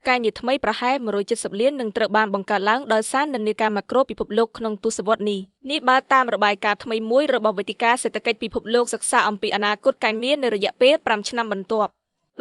ការងារថ្មីប្រហែល170លាននឹងត្រូវបានបង្កើតឡើងដោយសារនិន្នាការម៉ាក្រូពិភពលោកក្នុងទសវត្សរ៍នេះនេះបើតាមរបាយការណ៍ថ្មីមួយរបស់វេទិកាសេដ្ឋកិច្ចពិភពលោកសិក្សាអំពីអនាគតការងារនៅរយៈពេល5ឆ្នាំបន្ទាប់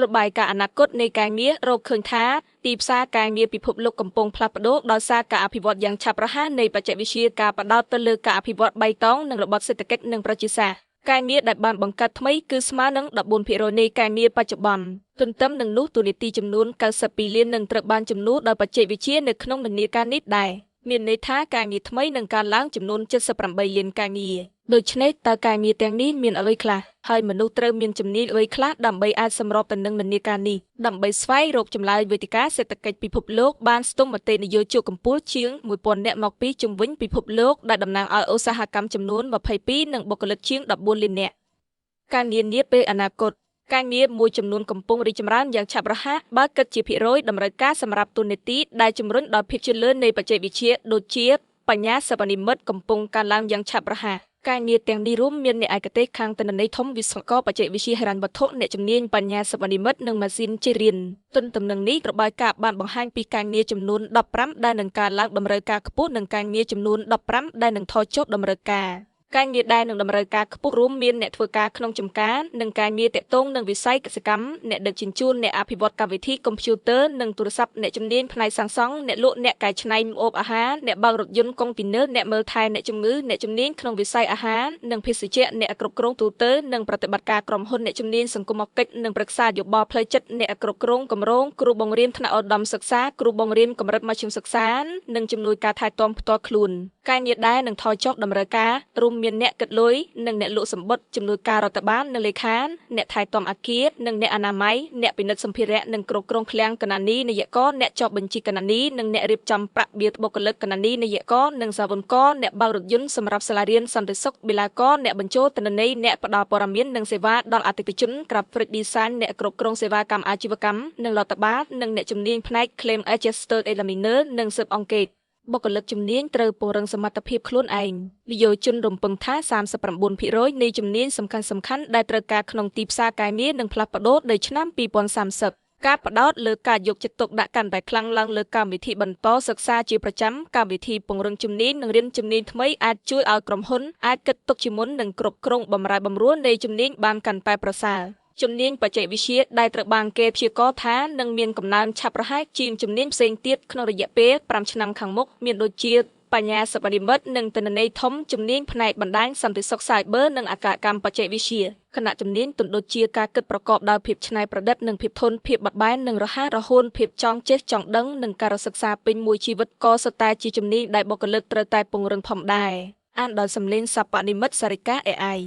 របាយការណ៍អនាគតនៃការងាររកឃើញថាទីផ្សារការងារពិភពលោកកំពុងផ្លាស់ប្ដូរដោយសារការអភិវឌ្ឍយ៉ាងឆាប់រហ័សនៃបច្ចេកវិទ្យាការផ្ដោតទៅលើការអភិវឌ្ឍបៃតងនិងរបបសេដ្ឋកិច្ចនិងប្រជាសាស្ត្រការងារដែលបានបង្កើតថ្មីគឺស្មើនឹង14%នៃការងារបច្ចុប្បន្នទន្ទឹមនឹងនោះតួនាទីចំនួន92លាននឹងត្រូវបានជំនួសដោយបច្ចេកវិទ្យានៅក្នុងនិន្នាការនេះដែរមានន័យថាការងារថ្មីនឹងកើនឡើងចំនួន78លានការងារដូច្នេះតើការងារទាំងនេះមានអ្វីខ្លះហើយមនុស្សត្រូវមានជំនាញអ្វីខ្លះដើម្បីអាចសម្របទៅនឹងនិន្នាការនេះដើម្បីស្វែងរកចម្លើយវេទិកាសេដ្ឋកិច្ចពិភពលោកបានស្ទង់មតិនយោជកកម្ពុជាជាង1000នាក់មកពីជុំវិញពិភពលោកដែលតំណាងឲ្យឧស្សាហកម្មចំនួន22និងបុគ្គលិកជាង14លាននាក់ការងារនាពេលអនាគតការងារមួយចំនួនកំពុងរីកចម្រើនយ៉ាងឆាប់រហ័សបើគិតជាភាគរយតម្រូវការសម្រាប់តួនាទីដែលជំរុញដោយភាពជឿនលឿននៃបច្ចេកវិទ្យាដូចជាបញ្ញាសិប្បនិម្មិតកំពុងកើនឡើងយ៉ាងឆាប់រហ័សការងារទាំងនេះរួមមានអ្នកឯកទេសខាងទិន្នន័យធំវិស្វករបច្ចេកវិទ្យាហិរញ្ញវត្ថុអ្នកជំនាញបញ្ញាសិប្បនិម្មិតនិងម៉ាស៊ីនchếរៀនទន្ទឹមនឹងនេះរបាយការណ៍បានបង្ហាញពីការងារចំនួន15ដែលនឹងកើនឡើងតម្រូវការខ្ពស់និងការងារចំនួន15ដែលនឹងថយចុះតម្រូវការការងារដែលនឹងតម្រូវការខ្ពស់រួមមានអ្នកធ្វើការក្នុងចម្ការនិងការងារទាក់ទងនឹងវិស័យកសិកម្មអ្នកដឹកជញ្ជូនអ្នកអភិវឌ្ឍកម្មវិធីកុំព្យូទ័រនិងទូរស័ព្ទអ្នកជំនាញផ្នែកសាងសង់អ្នកលក់អ្នកកែច្នៃម្ហូបអាហារអ្នកបើករថយន្តកុងទីន័រអ្នកមើលថែអ្នកជំងឺអ្នកជំនាញក្នុងវិស័យអាហារនិងភេសជ្ជៈអ្នកគ្រប់គ្រងទូទៅនិងប្រតិបត្តិការក្រុមហ៊ុនអ្នកជំនាញសង្គមកិច្ចនិងប្រឹក្សាយោបល់ផ្លូវចិត្តអ្នកគ្រប់គ្រងគម្រោងគ្រូបង្រៀនថ្នាក់ឧត្តមសិក្សាគ្រូបង្រៀនកម្រិតមធ្យមសិក្សានិងជំនួយការថែទាំផ្ទាល់ខ្លួនការងារដែលនឹងថយចុះតម្រូវការរួមមានអ្នកគិតលុយនិងអ្នកលក់សម្បត្តិជំនួយការរដ្ឋបាលនិងលេខាអ្នកថែទាំអគារនិងអ្នកអនាម័យអ្នកពិនិត្យសម្ភារៈនិងគ្រប់គ្រងឃ្លាំងគណនីនយករអ្នកចុះបញ្ជីគណនីនិងអ្នករៀបចំប្រាក់បៀបុគ្គលិកគណនីនយករនិងសាវនករអ្នកបើករថយន្តសម្រាប់សាលារៀនសន្តិសុខបេឡាករអ្នកបញ្ចូលទិន្នន័យអ្នកផ្ដល់ព័ត៌មាននិងសេវាដល់អតិថិជន Graphic Design អ្នកគ្រប់គ្រងសេវាកម្មអាជីវកម្មនិងរដ្ឋបាលនិងអ្នកជំនាញផ្នែក Claim Adjuster Examiner និងស៊ើបអង្កេតបុគ្គលិកជំនាញត្រូវពង្រឹងសមត្ថភាពខ្លួនឯងនិយោជនរំពឹងថា39%នៃជំនាញសំខាន់ៗដែលត្រូវការក្នុងទីផ្សារការងារនឹងផ្លាស់ប្ដូរនៅឆ្នាំ2030ការផ្ដោតលើការយកចិត្តទុកដាក់កាន់តែខ្លាំងឡើងលើកម្មវិធីបន្តសិក្សាជាប្រចាំកម្មវិធីពង្រឹងជំនាញនិងរៀនជំនាញថ្មីអាចជួយឲ្យក្រុមហ៊ុនអាចគិតទុកជាមុននិងគ្រប់គ្រងបម្រែបម្រួលនៃជំនាញបានកាន់តែប្រសើរជំនាញបច្ចេកវិទ្យាដែលត្រូវបានគេព្យាករណ៍ថានឹងមានកំណើនឆាប់រហ័សជាងជំនាញផ្សេងទៀតក្នុងរយៈពេល5ឆ្នាំខាងមុខមានដូចជាបញ្ញាសិប្បនិម្មិតនិងទិន្នន័យធំជំនាញផ្នែកបណ្ដាញសន្តិសុខ Cyber និងអាកាសកម្មបច្ចេកវិទ្យាខណៈជំនាញដូចជាការគិតប្រកបដោយភាពច្នៃប្រឌិតនិងភាពធន់ភាពបត់បែននិងរហ័សរហួនភាពចង់ចេះចង់ដឹងនិងការសិក្សាពេញមួយជីវិតក៏សុទ្ធតែជាជំនាញដែលបុគ្គលិកត្រូវតែពង្រឹងផងដែរអានដោយសំឡេងសព្វនិមិត្តសារិកា AI